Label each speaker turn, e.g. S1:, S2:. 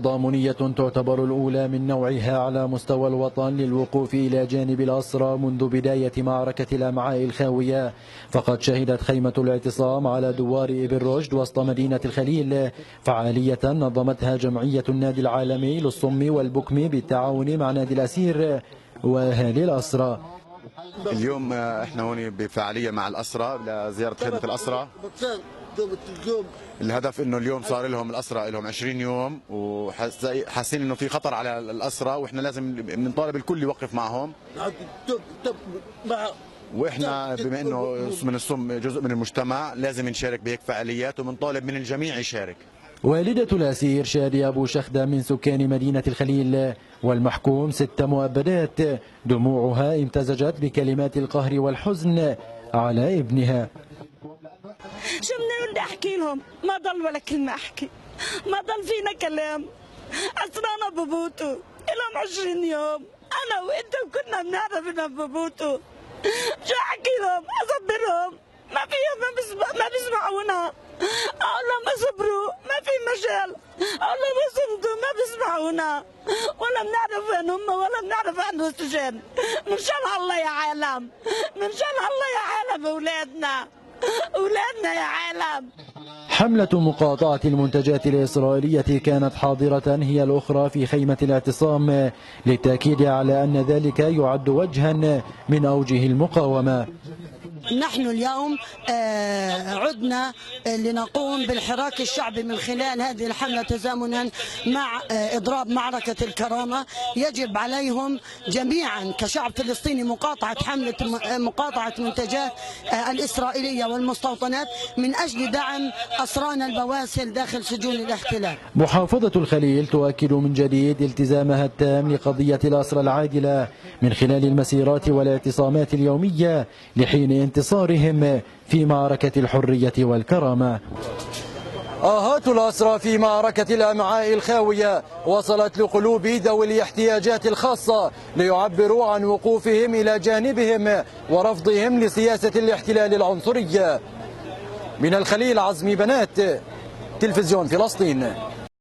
S1: تضامنية تعتبر الأولى من نوعها على مستوى الوطن للوقوف إلى جانب الأسرى منذ بداية معركة الأمعاء الخاوية. فقد شهدت خيمة الاعتصام على دوار ابن رشد وسط مدينة الخليل فعالية نظمتها جمعية النادي العالمي للصم والبكم بالتعاون مع نادي الأسير وأهالي الأسرى.
S2: اليوم احنا هون بفعالية مع الأسرى لزيارة خيمة الأسرى. الهدف انه اليوم صار لهم الأسرى لهم 20 يوم وحاسين انه في خطر على الأسرى، واحنا لازم بنطالب الكل يوقف معهم. واحنا بما انه من الصم جزء من المجتمع لازم نشارك بهيك فعاليات، وبنطالب من الجميع يشارك.
S1: والدة الأسير شادي أبو شخدة من سكان مدينة الخليل والمحكوم 6 مؤبدات دموعها امتزجت بكلمات القهر والحزن على ابنها.
S3: شو بدي احكي لهم؟ ما ضل ولا كلمة احكي، ما ضل فينا كلام. أسرانا ببوتو لهم 20 يوم، أنا وأنت كنا بنعرف إنهم ببوتو. شو احكي لهم؟ اصبرهم؟ ما فيهم، ما بيسمعونا. اقول لهم اصبروا، ما في مجال. اقول لهم اصمتوا، ما بيسمعونا. ولا بنعرف وين هم ولا بنعرف عنده سجن. من شان الله يا عالم، من شان الله يا عالم اولادنا، اولادنا يا عالم.
S1: حملة مقاطعة المنتجات الإسرائيلية كانت حاضرة هي الأخرى في خيمة الاعتصام للتأكيد على أن ذلك يعد وجها من أوجه المقاومة.
S4: نحن اليوم عدنا لنقوم بالحراك الشعبي من خلال هذه الحملة تزامنا مع إضراب معركة الكرامة. يجب عليهم جميعا كشعب فلسطيني مقاطعة منتجات الإسرائيلية والمستوطنات من أجل دعم أسرانا البواسل داخل سجون الاحتلال.
S1: محافظة الخليل تؤكد من جديد التزامها التام لقضية الأسرى العادلة من خلال المسيرات والاعتصامات اليومية لحين انتصارهم في معركة الحرية والكرامة. آهات الأسرى في معركة الأمعاء الخاوية وصلت لقلوب ذوي الاحتياجات الخاصة ليعبروا عن وقوفهم إلى جانبهم ورفضهم لسياسة الاحتلال العنصري. من الخليل عزمي بنات، تلفزيون فلسطين.